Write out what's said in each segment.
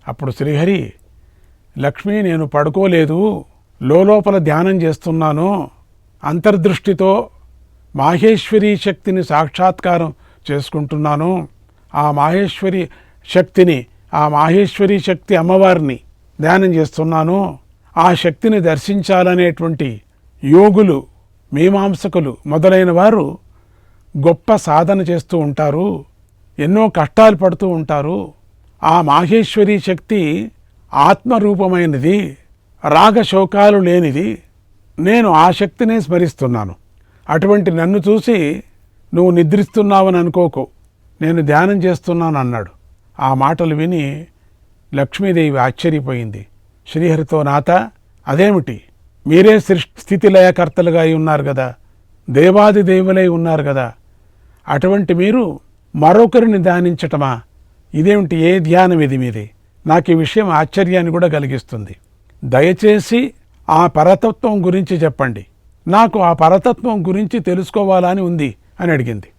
అప్పుడు శ్రీహరి, లక్ష్మి నేను పడుకోలేదు, లోపల ధ్యానం చేస్తున్నాను, అంతర్దృష్టితో మాహేశ్వరీ శక్తిని సాక్షాత్కారం చేసుకుంటున్నాను. ఆ మాహేశ్వరి శక్తిని, ఆ మాహేశ్వరీ శక్తి అమ్మవారిని ధ్యానం చేస్తున్నాను. ఆ శక్తిని దర్శించాలనేటువంటి యోగులు, మీమాంసకులు మొదలైన వారు గొప్ప సాధన చేస్తూ ఉంటారు, ఎన్నో కష్టాలు పడుతూ ఉంటారు. ఆ మాహేశ్వరీ శక్తి ఆత్మరూపమైనది, రాగశోకాలు లేనిది. నేను ఆ శక్తినే స్మరిస్తున్నాను. అటువంటి నన్ను చూసి నువ్వు నిద్రిస్తున్నావని అనుకోకు, నేను ధ్యానం చేస్తున్నాను అన్నాడు. ఆ మాటలు విని లక్ష్మీదేవి ఆశ్చర్యపోయింది. శ్రీహరితో, నాథ అదేమిటి, మీరే స్థితిలయకర్తలుగా అయి ఉన్నారు కదా, దేవాది దేవులై ఉన్నారు కదా, అటువంటి మీరు మరొకరిని ధ్యానించటమా? ఇదేమిటి, ఏ ధ్యానం ఇది మీది? నాకు ఈ విషయం ఆశ్చర్యాన్ని కూడా కలిగిస్తుంది. దయచేసి ఆ పరతత్వం గురించి చెప్పండి, నాకు ఆ పరతత్వం గురించి తెలుసుకోవాలని ఉంది అని అడిగింది.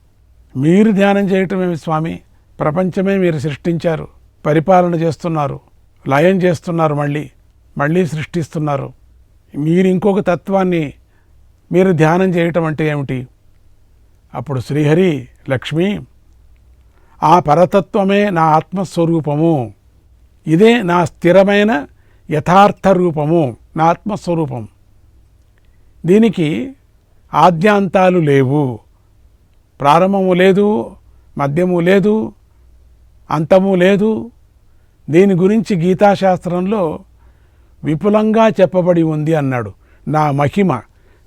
మీరు ధ్యానం చేయటమేమి స్వామి, ప్రపంచమే మీరు సృష్టించారు, పరిపాలన చేస్తున్నారు, లయం చేస్తున్నారు, మళ్ళీ సృష్టిస్తున్నారు. మీరు ఇంకొక తత్వాన్ని మీరు ధ్యానం చేయటం అంటే ఏమిటి? అప్పుడు శ్రీహరి, లక్ష్మి, ఆ పరతత్వమే నా ఆత్మస్వరూపము, ఇదే నా స్థిరమైన యథార్థ రూపము, నా ఆత్మస్వరూపం. దీనికి ఆద్యాంతాలు లేవు, ప్రారంభము లేదు, మధ్యము లేదు, అంతము లేదు. దీని గురించి గీతాశాస్త్రంలో విపులంగా చెప్పబడి ఉంది అన్నాడు. నా మహిమ,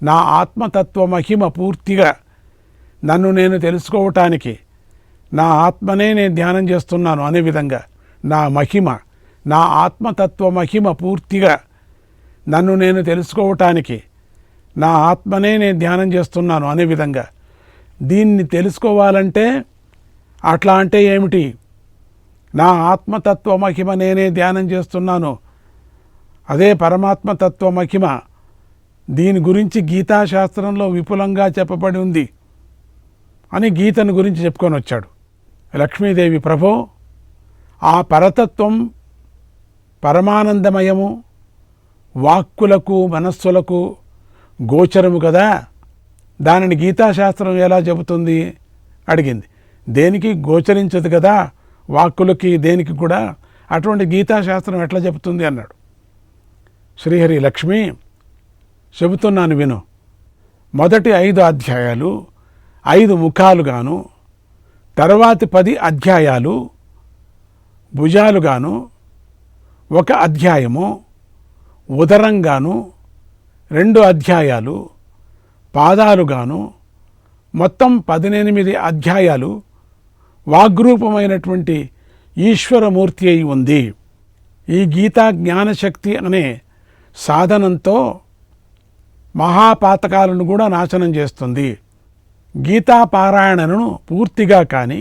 నా ఆత్మతత్వ మహిమ పూర్తిగా నన్ను నేను తెలుసుకోవటానికి, నా ఆత్మనే నేను ధ్యానం చేస్తున్నాను అనే విధంగా, నా మహిమ, నా ఆత్మతత్వ మహిమ పూర్తిగా నన్ను నేను తెలుసుకోవటానికి, నా ఆత్మనే నేను ధ్యానం చేస్తున్నాను అనే విధంగా దీన్ని తెలుసుకోవాలంటే, అట్లా అంటే ఏమిటి? నా ఆత్మతత్వ మహిమ నేనే ధ్యానం చేస్తున్నాను, అదే పరమాత్మతత్వ మహిమ, దీని గురించి గీతాశాస్త్రంలో విపులంగా చెప్పబడి ఉంది అని గీతను గురించి చెప్పుకొని వచ్చాడు. లక్ష్మీదేవి, ప్రభో, ఆ పరతత్వం పరమానందమయము, వాక్కులకు మనస్సులకు గోచరము కదా, దానిని గీతాశాస్త్రం ఎలా చెబుతుంది అడిగింది. దేనికి గోచరించదు కదా, వాక్కులకి దేనికి కూడా, అటువంటి గీతాశాస్త్రం ఎట్లా చెబుతుంది అన్నాడు. శ్రీహరి, లక్ష్మి చెబుతున్నాను విను. మొదటి 5 అధ్యాయాలు 5 ముఖాలుగాను, తర్వాతి 10 అధ్యాయాలు భుజాలుగాను, 1 అధ్యాయము ఉదరంగాను, 2 అధ్యాయాలు పాదాలుగాను, మొత్తం 18 అధ్యాయాలు వాగ్రూపమైనటువంటి ఈశ్వరమూర్తి అయి ఉంది. ఈ గీతా జ్ఞానశక్తి అనే సాధనంతో మహాపాతకాలను కూడా నాశనం చేస్తుంది. గీతా పారాయణను పూర్తిగా కానీ,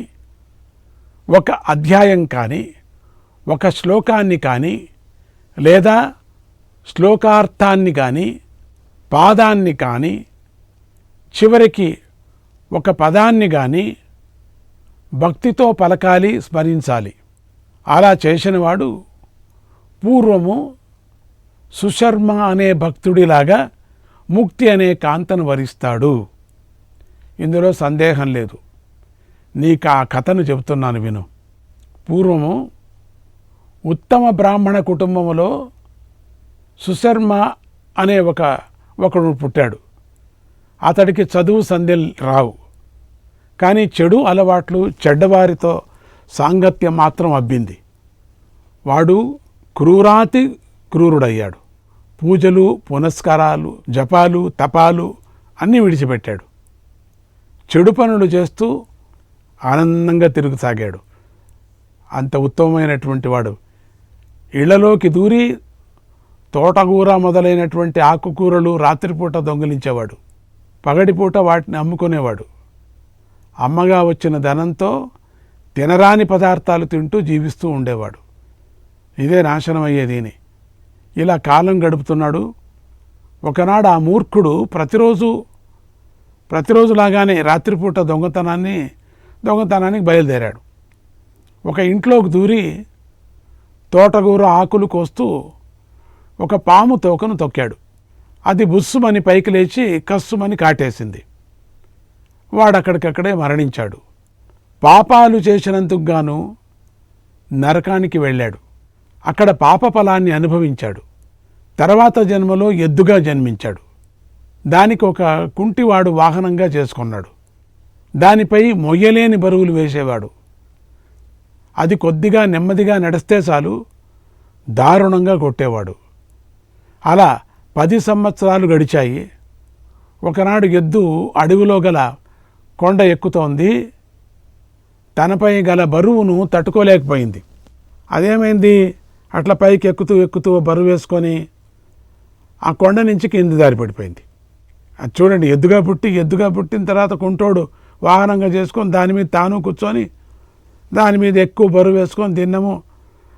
1 అధ్యాయం కానీ, 1 శ్లోకాన్ని కానీ, లేదా శ్లోకార్థాన్ని కానీ, పాదాన్ని కానీ, చివరికి 1 పదాన్ని కానీ భక్తితో పలకాలి, స్మరించాలి. అలా చేసినవాడు పూర్వము సుశర్మ అనే భక్తుడిలాగా ముక్తి అనే కాంతను వరిస్తాడు. ఇందులో సందేహం లేదు. నీకు ఆ కథను చెబుతున్నాను విను. పూర్వము ఉత్తమ బ్రాహ్మణ కుటుంబంలో సుశర్మ అనే ఒకడు పుట్టాడు. అతడికి చదువు సంధ్యలు రావు, కానీ చెడు అలవాట్లు, చెడ్డవారితో సాంగత్యం మాత్రం అబ్బింది. వాడు క్రూరాతి క్రూరుడయ్యాడు. పూజలు, పునస్కారాలు, జపాలు, తపాలు అన్నీ విడిచిపెట్టాడు. చెడు పనులు చేస్తూ ఆనందంగా తిరుగుసాగాడు. అంత ఉత్తమమైనటువంటి వాడు ఇళ్లలోకి దూరి తోటకూర మొదలైనటువంటి ఆకుకూరలు రాత్రిపూట దొంగిలించేవాడు, పగటిపూట వాటిని అమ్ముకునేవాడు. అమ్మగా వచ్చిన ధనంతో తినరాని పదార్థాలు తింటూ జీవిస్తూ ఉండేవాడు. ఇదే నాశనం అయ్యేదిని. ఇలా కాలం గడుపుతున్నాడు. ఒకనాడు ఆ మూర్ఖుడు ప్రతిరోజులాగానే రాత్రిపూట దొంగతనానికి బయలుదేరాడు. ఒక ఇంట్లోకి దూరి తోటకూర ఆకులు కోస్తూ ఒక పాము తోకను తొక్కాడు. అది బుస్సుమని పైకి లేచి కస్సుమని కాటేసింది. వాడక్కడికక్కడే మరణించాడు. పాపాలు చేసినందుకు గాను నరకానికి వెళ్ళాడు. అక్కడ పాప ఫలాన్ని అనుభవించాడు. తర్వాత జన్మలో ఎద్దుగా జన్మించాడు. దానికి ఒక కుంటివాడు వాహనంగా చేసుకున్నాడు. దానిపై మొయ్యలేని బరువులు వేసేవాడు. అది కొద్దిగా నెమ్మదిగా నడిస్తే చాలు దారుణంగా కొట్టేవాడు. అలా 10 సంవత్సరాలు గడిచాయి. ఒకనాడు ఎద్దు అడవిలో గల కొండ ఎక్కుతోంది. తనపై గల బరువును తట్టుకోలేకపోయింది. అదేమైంది, అట్లా పైకి ఎక్కుతూ బరువు వేసుకొని ఆ కొండ నుంచి కింది దారి పడిపోయింది. అది చూడండి, ఎద్దుగా పుట్టిన తర్వాత కుంటోడు వాహనంగా చేసుకొని దాని మీద తాను కూర్చొని దాని మీద ఎక్కువ బరువు వేసుకొని తిన్నము.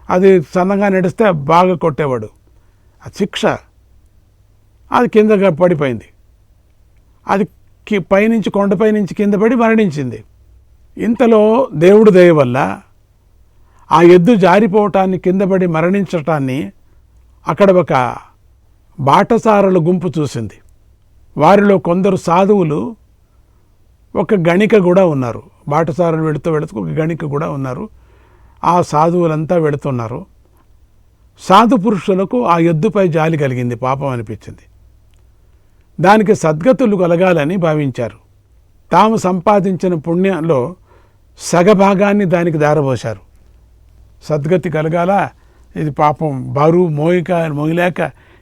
అది సన్నగా నడిస్తే బాగా కొట్టేవాడు. ఆ శిక్ష. అది కిందగా పడిపోయింది. అది పైనుంచి కొండపై నుంచి కింద పడి మరణించింది. ఇంతలో దేవుడి దయ వల్ల ఆ ఎద్దు జారిపోవటాన్ని, కింద పడి మరణించటాన్ని అక్కడ ఒక బాటసారుల గుంపు చూసింది. వారిలో కొందరు సాధువులు, ఒక గణిక కూడా ఉన్నారు. బాటసారులు వెళుతూ ఒక గణిక కూడా ఉన్నారు. ఆ సాధువులంతా వెళుతున్నారు. సాధు పురుషులకు ఆ ఎద్దుపై జాలి కలిగింది, పాపం అనిపించింది. దానికి సద్గతులు కలగాలని భావించారు. తాము సంపాదించిన పుణ్యంలో సగభాగాన్ని దానికి దారబోశారు. సద్గతి కలగాల, ఇది పాపం బరువు మోయలేక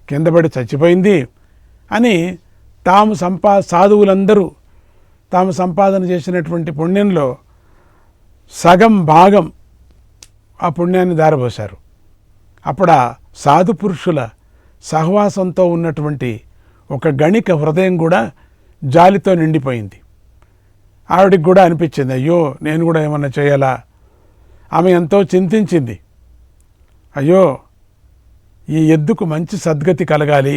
కిందపడి చచ్చిపోయింది అని సాధువులందరూ తాము సంపాదన చేసినటువంటి పుణ్యంలో సగం భాగం ఆ పుణ్యాన్ని దారబోశారు. అప్పుడు ఆ సాధు పురుషుల సహవాసంతో ఉన్నటువంటి ఒక గణిక హృదయం కూడా జాలితో నిండిపోయింది. ఆవిడికి కూడా అనిపించింది, అయ్యో నేను కూడా ఏమన్నా చేయాలా. ఆమె ఎంతో చింతించింది. అయ్యో, ఈ ఎద్దుకు మంచి సద్గతి కలగాలి,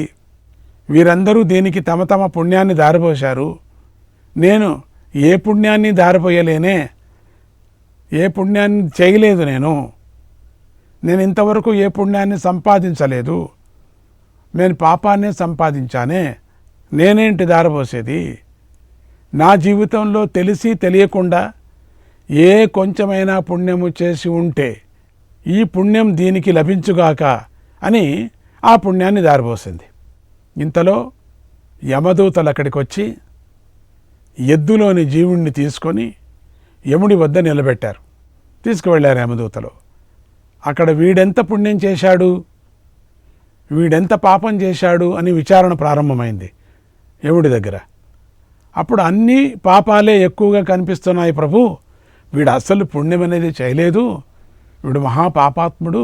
వీరందరూ దీనికి తమ తమ పుణ్యాన్ని దారపోశారు, నేను ఏ పుణ్యాన్ని దారపోయలేనే, ఏ పుణ్యాన్ని చేయలేదు, నేను ఇంతవరకు ఏ పుణ్యాన్ని సంపాదించలేదు, నేను పాపాన్నే సంపాదించానే, నేనేంటి దారపోసేది. నా జీవితంలో తెలిసి తెలియకుండా ఏ కొంచెమైనా పుణ్యము చేసి ఉంటే ఈ పుణ్యం దీనికి లభించుగాక అని ఆ పుణ్యాన్ని దారపోసింది. ఇంతలో యమదూతలు అక్కడికి వచ్చి ఎద్దులోని జీవుణ్ణి తీసుకొని యముడి వద్ద నిలబెట్టారు. తీసుకువెళ్ళారు యమదూతలు. అక్కడ వీడెంత పుణ్యం చేశాడు, వీడెంత పాపం చేశాడు అని విచారణ ప్రారంభమైంది యముడి దగ్గర. అప్పుడు అన్ని పాపాలే ఎక్కువగా కనిపిస్తున్నాయి ప్రభు, వీడు అసలు పుణ్యం అనేది చేయలేదు, వీడు మహాపాపాత్ముడు,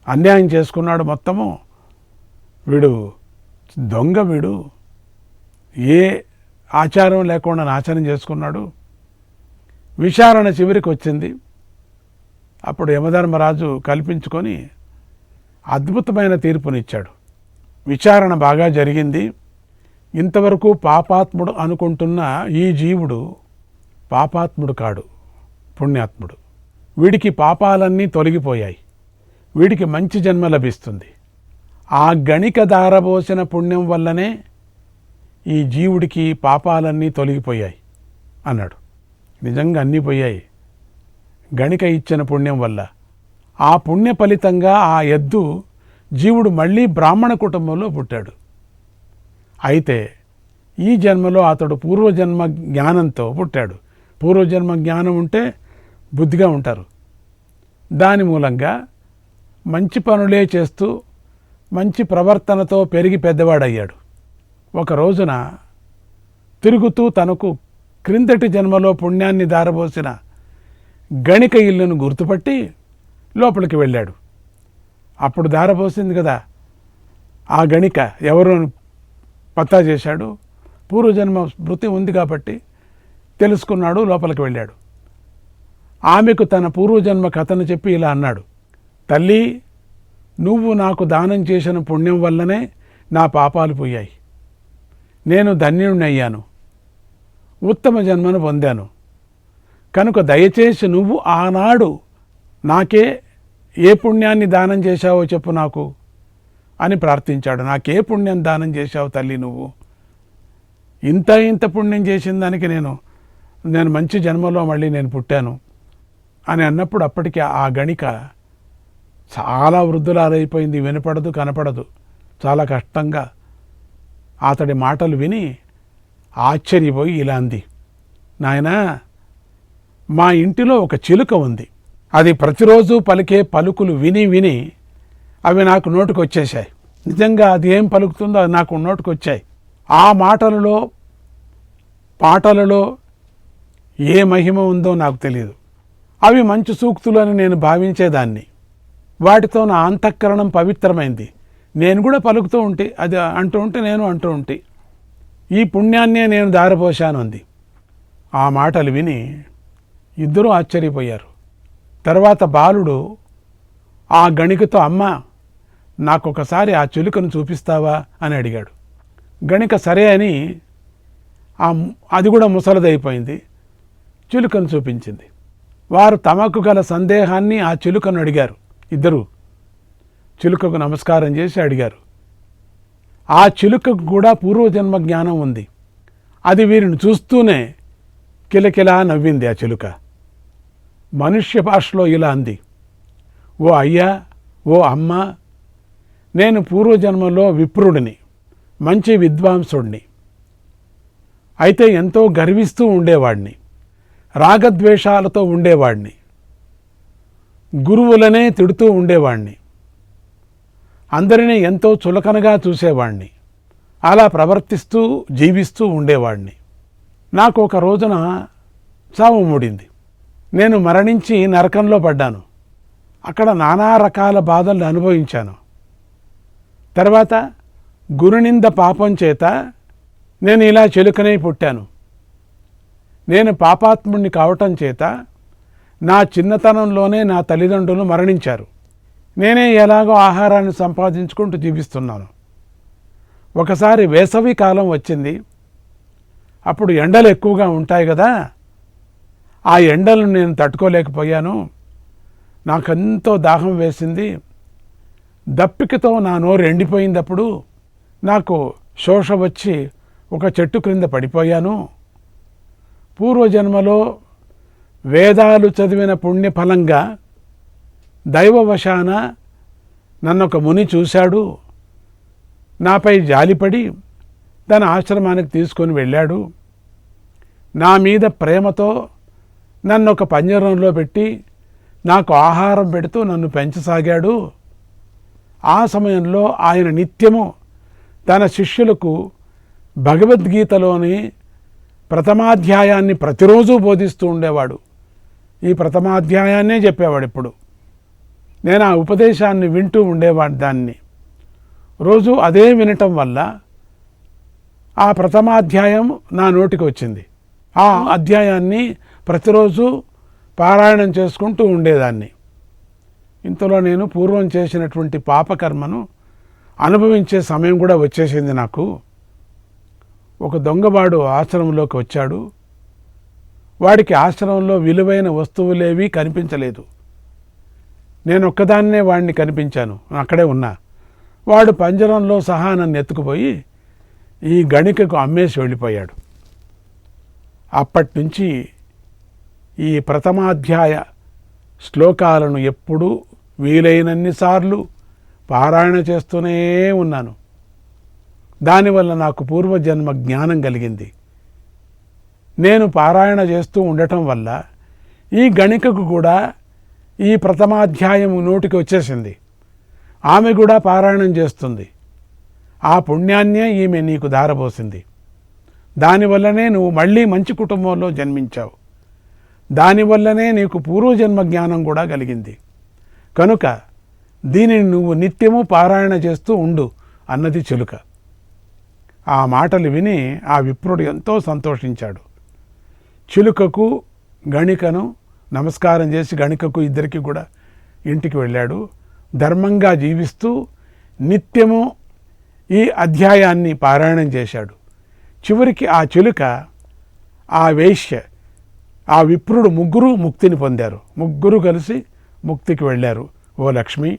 అన్యాయం చేసుకున్నాడు మొత్తము, వీడు దొంగ, వీడు ఏ ఆచారం లేకుండా నాశనం చేసుకున్నాడు. విచారణ చివరికి వచ్చింది. అప్పుడు యమధర్మరాజు కల్పించుకొని అద్భుతమైన తీర్పునిచ్చాడు. విచారణ బాగా జరిగింది. ఇంతవరకు పాపాత్ముడు అనుకుంటున్న ఈ జీవుడు పాపాత్ముడు కాడు, పుణ్యాత్ముడు. వీడికి పాపాలన్నీ తొలగిపోయాయి, వీడికి మంచి జన్మ లభిస్తుంది. ఆ గణిక దారబోసిన పుణ్యం వల్లనే ఈ జీవుడికి పాపాలన్నీ తొలగిపోయాయి అన్నాడు. నిజంగా అన్నీ పోయాయి గణిక ఇచ్చిన పుణ్యం వల్ల. ఆ పుణ్య ఫలితంగా ఆ ఎద్దు జీవుడు మళ్ళీ బ్రాహ్మణ కుటుంబంలో పుట్టాడు. అయితే ఈ జన్మలో అతడు పూర్వజన్మ జ్ఞానంతో పుట్టాడు. పూర్వజన్మ జ్ఞానం ఉంటే బుద్ధిగా ఉంటారు. దాని మూలంగా మంచి పనులే చేస్తూ మంచి ప్రవర్తనతో పెరిగి పెద్దవాడయ్యాడు. ఒక రోజున తిరుగుతూ తనకు క్రిందటి జన్మలో పుణ్యాన్ని దారబోసిన గణిక ఇల్లును గుర్తుపట్టి లోపలికి వెళ్ళాడు. అప్పుడు దారబోసింది కదా ఆ గణిక ఎవరు పత్తా చేశాడు. పూర్వజన్మ స్మృతి ఉంది కాబట్టి తెలుసుకున్నాడు, లోపలికి వెళ్ళాడు. ఆమెకు తన పూర్వజన్మ కథను చెప్పి ఇలా అన్నాడు, తల్లి, నువ్వు నాకు దానం చేసిన పుణ్యం వల్లనే నా పాపాలు పోయాయి, నేను ధన్యుణ్ణయ్యాను, ఉత్తమ జన్మను పొందాను. కనుక దయచేసి నువ్వు ఆనాడు నాకే ఏ పుణ్యాన్ని దానం చేశావో చెప్పు నాకు అని ప్రార్థించాడు. నాకే పుణ్యం దానం చేశావు తల్లి నువ్వు? ఇంత పుణ్యం చేసిన దానికి నేను మంచి జన్మలో మళ్ళీ నేను పుట్టాను అని అన్నప్పుడు అప్పటికి ఆ గణిక చాలా వృద్ధులారైపోయింది. వినపడదు, కనపడదు. చాలా కష్టంగా అతడి మాటలు విని ఆశ్చర్యపోయి ఇలా అంది, నాయనా, మా ఇంటిలో ఒక చిలుక ఉంది. అది ప్రతిరోజు పలికే పలుకులు విని విని అవి నాకు నోటికి వచ్చేసాయి. నిజంగా అది ఏం పలుకుతుందో అది నాకు నోటికి వచ్చాయి. ఆ మాటలలో పాటలలో ఏ మహిమ ఉందో నాకు తెలియదు. అవి మంచి సూక్తులు అని నేను భావించేదాన్ని. వాటితో నా అంతఃకరణం పవిత్రమైంది. నేను కూడా పలుకుతూ ఉంటే, అది అంటూ ఉంటే నేను అంటూ ఉంటే, ఈ పుణ్యాన్నే నేను దారపోశాను అంది. ఆ మాటలు విని ఇద్దరూ ఆశ్చర్యపోయారు. తర్వాత బాలుడు ఆ గణికతో, అమ్మ, నాకొకసారి ఆ చిలుకను చూపిస్తావా అని అడిగాడు. గణిక సరే అని అది కూడా ముసలదైపోయింది, చిలుకను చూపించింది. వారు తమకు గల సందేహాన్ని ఆ చిలుకను అడిగారు. ఇద్దరు చిలుకకు నమస్కారం చేసి అడిగారు. ఆ చిలుకకు కూడా పూర్వజన్మ జ్ఞానం ఉంది. అది వీరిని చూస్తూనే కిలకిలా నవ్వింది. ఆ చిలుక మనుష్య భాషలో ఇలా అంది, ఓ అయ్యా, ఓ అమ్మ, నేను పూర్వజన్మలో విప్రుడిని, మంచి విద్వాంసుడిని. అయితే ఎంతో గర్విస్తూ ఉండేవాడిని, రాగద్వేషాలతో ఉండేవాడిని, గురువులనే తిడుతూ ఉండేవాడిని, అందరినీ ఎంతో చులకనగా చూసేవాడిని, అలా ప్రవర్తిస్తూ జీవిస్తూ ఉండేవాడిని. నాకు ఒక రోజున చావు మూడింది. నేను మరణించి నరకంలో పడ్డాను. అక్కడ నానా రకాల బాధలను అనుభవించాను. తర్వాత గురునింద పాపం చేత నేను ఇలా చిలుకనై పుట్టాను. నేను పాపాత్ముడిని కావటం చేత నా చిన్నతనంలోనే నా తల్లిదండ్రులు మరణించారు. నేనే ఎలాగో ఆహారాన్ని సంపాదించుకుంటూ జీవిస్తున్నాను. ఒకసారి వేసవి కాలం వచ్చింది. అప్పుడు ఎండలు ఎక్కువగా ఉంటాయి కదా, ఆ ఎండలను నేను తట్టుకోలేకపోయాను. నాకెంతో దాహం వేసింది. దప్పికతో నా నోరు ఎండిపోయిందప్పుడు నాకు శోష వచ్చి ఒక చెట్టు క్రింద పడిపోయాను. పూర్వజన్మలో వేదాలు చదివిన పుణ్యఫలంగా దైవవశాన నన్నొక ముని చూశాడు. నాపై జాలిపడి తన ఆశ్రమానికి తీసుకొని వెళ్ళాడు. నా మీద ప్రేమతో నన్ను ఒక పంజరంలో పెట్టి నాకు ఆహారం పెడుతూ నన్ను పెంచసాగాడు. ఆ సమయంలో ఆయన నిత్యము తన శిష్యులకు భగవద్గీతలోని ప్రథమాధ్యాయాన్ని ప్రతిరోజు బోధిస్తూ ఉండేవాడు. ఈ ప్రథమాధ్యాయాన్నే చెప్పేవాడు ఎప్పుడు. నేను ఆ ఉపదేశాన్ని వింటూ ఉండేవాడు. దాన్ని రోజు అదే వినటం వల్ల ఆ ప్రథమాధ్యాయం నా నోటికి వచ్చింది. ఆ అధ్యాయాన్ని ప్రతిరోజు పారాయణం చేసుకుంటూ ఉండేదాన్ని. ఇంతలో నేను పూర్వం చేసినటువంటి పాపకర్మను అనుభవించే సమయం కూడా వచ్చేసింది నాకు. ఒక దొంగవాడు ఆశ్రమంలోకి వచ్చాడు. వాడికి ఆశ్రమంలో విలువైన వస్తువులేవి కనిపించలేదు. నేను ఒక్కదాన్నే వాడిని కనిపించాను, అక్కడే ఉన్నా. వాడు పంజరంలో సహా నన్ను ఎత్తుకుపోయి ఈ గణికకు అమ్మేసి వెళ్ళిపోయాడు. అప్పటి నుంచి ఈ ప్రథమాధ్యాయ శ్లోకాలను ఎప్పుడూ వీలైనన్నిసార్లు పారాయణ చేస్తూనే ఉన్నాను. దానివల్ల నాకు పూర్వజన్మ జ్ఞానం కలిగింది. నేను పారాయణ చేస్తూ ఉండటం వల్ల ఈ గణికకు కూడా ఈ ప్రథమాధ్యాయం నోటికి వచ్చేసింది. ఆమె కూడా పారాయణం చేస్తుంది. ఆ పుణ్యాన్నే ఈమె నీకు దారబోసింది. దానివల్లనే నువ్వు మళ్ళీ మంచి కుటుంబంలో జన్మించావు. దానివల్లనే నీకు పూర్వజన్మ జ్ఞానం కూడా కలిగింది. కనుక దీనిని నువ్వు నిత్యము పారాయణ చేస్తూ ఉండు అన్నది చిలుక. ఆ మాటలు విని ఆ విప్రుడు ఎంతో సంతోషించాడు. చిలుకకు గణికను నమస్కారం చేసి గణికకు ఇద్దరికి కూడా ఇంటికి వెళ్ళాడు. ధర్మంగా జీవిస్తూ నిత్యము ఈ అధ్యాయాన్ని పారాయణం చేశాడు. చివరికి ఆ చిలుక, ఆ వేశ్య, ఆ విప్రుడు ముగ్గురు ముక్తిని పొందారు. ముగ్గురు కలిసి ముక్తికి వెళ్ళారు. ఓ లక్ష్మి,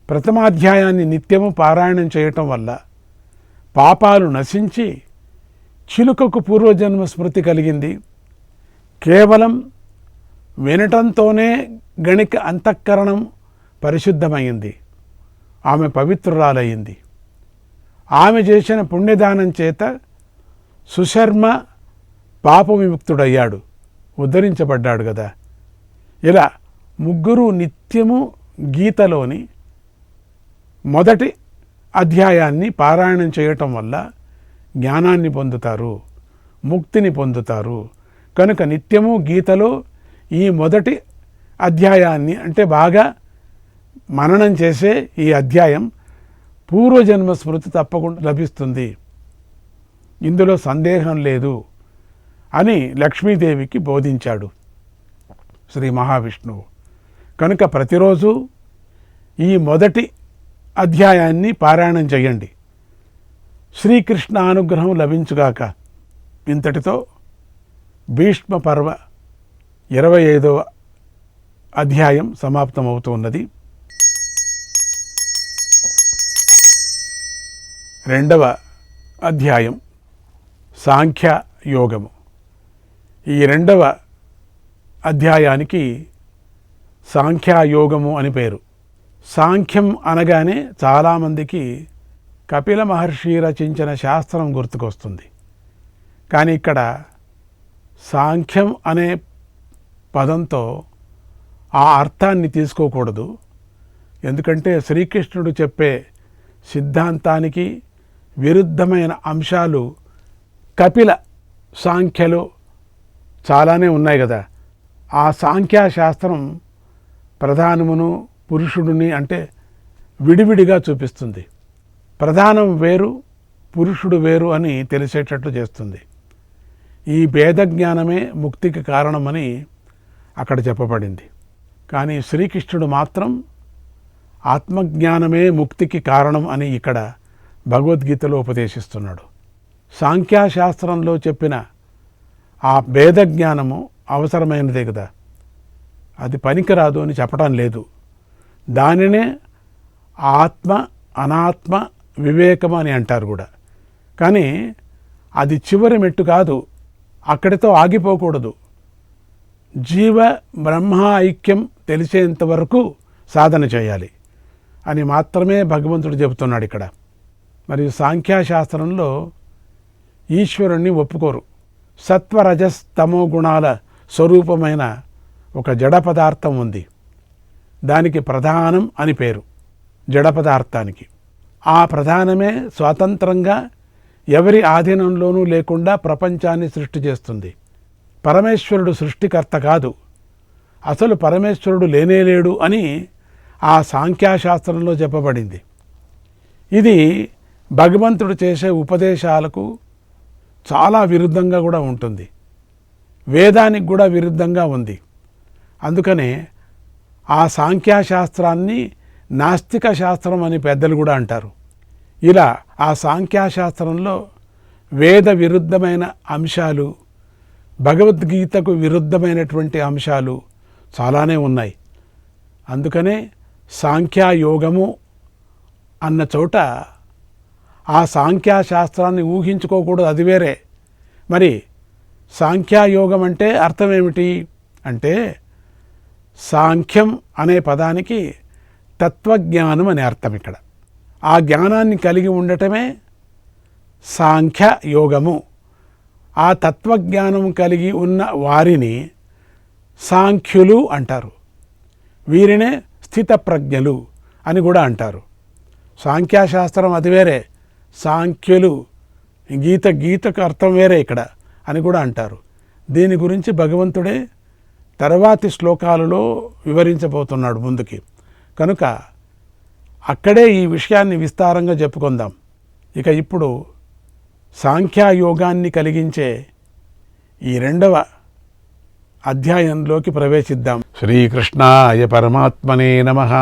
ప్రథమాధ్యాయాన్ని నిత్యము పారాయణం చేయటం వల్ల పాపాలు నశించి చిలుకకు పూర్వజన్మ స్మృతి కలిగింది. కేవలం వినటంతోనే గణిక అంతఃకరణం పరిశుద్ధమైంది. ఆమె పవిత్రురాలయ్యింది. ఆమె చేసిన పుణ్యదానం చేత సుశర్మ పాప విముక్తుడయ్యాడు, ఉద్ధరించబడ్డాడు కదా. ఇలా ముగ్గురు నిత్యము గీతలోని మొదటి అధ్యాయాన్ని పారాయణం చేయటం వల్ల జ్ఞానాన్ని పొందుతారు, ముక్తిని పొందుతారు. కనుక నిత్యము గీతలో ఈ మొదటి అధ్యాయాన్ని అంటే బాగా మననం చేసే ఈ అధ్యాయం పూర్వజన్మ స్మృతి తప్పకుండా లభిస్తుంది, ఇందులో సందేహం లేదు అని లక్ష్మీదేవికి బోధించాడు శ్రీ మహావిష్ణువు. కనుక ప్రతిరోజు ఈ మొదటి అధ్యాయాన్ని పారాయణం చేయండి. శ్రీకృష్ణ అనుగ్రహం లభించుగాక. ఇంతటితో భీష్మ పర్వ 25వ అధ్యాయం సమాప్తమవుతున్నది. 2వ అధ్యాయం సాంఖ్య యోగము. ఈ 2వ అధ్యాయానికి సాంఖ్యయోగము అని పేరు. సాంఖ్యం అనగానే చాలామందికి కపిల మహర్షి రచించిన శాస్త్రం గుర్తుకొస్తుంది. కానీ ఇక్కడ సాంఖ్యం అనే పదంతో ఆ అర్థాన్ని తీసుకోకూడదు. ఎందుకంటే శ్రీకృష్ణుడు చెప్పే సిద్ధాంతానికి విరుద్ధమైన అంశాలు కపిల సాంఖ్యలో చాలానే ఉన్నాయి కదా. ఆ సాంఖ్యశాస్త్రం ప్రధానమును పురుషుడిని అంటే విడివిడిగా చూపిస్తుంది. ప్రధానం వేరు, పురుషుడు వేరు అని తెలిసేటట్లు చేస్తుంది. ఈ భేద జ్ఞానమే ముక్తికి కారణమని అక్కడ చెప్పబడింది. కానీ శ్రీకృష్ణుడు మాత్రం ఆత్మజ్ఞానమే ముక్తికి కారణం అని ఇక్కడ భగవద్గీతలో ఉపదేశిస్తున్నాడు. సాంఖ్యశాస్త్రంలో చెప్పిన ఆ భేద జ్ఞానము అవసరమైనదే కదా, అది పనికిరాదు అని చెప్పడం లేదు. దానినే ఆత్మ అనాత్మ వివేకం అని అంటారు కూడా. కానీ అది చివరి మెట్టు కాదు, అక్కడితో ఆగిపోకూడదు. జీవ బ్రహ్మ ఐక్యం తెలిసేంత వరకు సాధన చేయాలి అని మాత్రమే భగవంతుడు చెబుతున్నాడు ఇక్కడ. మరియు సాంఖ్యశాస్త్రంలో ఈశ్వరుణ్ణి ఒప్పుకోరు. సత్వరజస్ తమో గుణాల స్వరూపమైన ఒక జడ పదార్థం ఉంది, దానికి ప్రధానం అని పేరు. జడ పదార్థానికి ఆ ప్రధానమే స్వతంత్రంగా ఎవరి ఆధీనంలోనూ లేకుండా ప్రపంచాన్ని సృష్టి చేస్తుంది. పరమేశ్వరుడు సృష్టికర్త కాదు, అసలు పరమేశ్వరుడు లేనేలేడు అని ఆ సాంఖ్యశాస్త్రంలో చెప్పబడింది. ఇది భగవంతుడు చేసే ఉపదేశాలకు చాలా విరుద్ధంగా కూడా ఉంటుంది, వేదానికి కూడా విరుద్ధంగా ఉంది. అందుకనే ఆ సాంఖ్యశాస్త్రాన్ని నాస్తిక శాస్త్రం అని పెద్దలు కూడా అంటారు. ఇలా ఆ సాంఖ్యశాస్త్రంలో వేద విరుద్ధమైన అంశాలు, భగవద్గీతకు విరుద్ధమైనటువంటి అంశాలు చాలానే ఉన్నాయి. అందుకనే సాంఖ్యయోగము అన్న చోట ఆ సాంఖ్యశాస్త్రాన్ని ఊహించుకోకూడదు, అది వేరే. మరి సాంఖ్యయోగం అంటే అర్థం ఏమిటి అంటే, సాంఖ్యం అనే పదానికి తత్వజ్ఞానం అనే అర్థం ఇక్కడ. ఆ జ్ఞానాన్ని కలిగి ఉండటమే సాంఖ్య యోగము. ఆ తత్వజ్ఞానం కలిగి ఉన్న వారిని సాంఖ్యులు అంటారు. వీరినే స్థితప్రజ్ఞలు అని కూడా అంటారు. సాంఖ్యశాస్త్రం అది వేరే, సాంఖ్యులు గీతకు అర్థం వేరే ఇక్కడ అని కూడా అంటారు. దీని గురించి భగవంతుడే తర్వాతి శ్లోకాలలో వివరించబోతున్నాడు ముందుకి. కనుక అక్కడే ఈ విషయాన్ని విస్తారంగా చెప్పుకుందాం. ఇక ఇప్పుడు సాంఖ్యయోగాన్ని కలిగించే ఈ 2వ అధ్యాయంలోకి ప్రవేశిద్దాం. శ్రీకృష్ణాయ పరమాత్మనే నమః.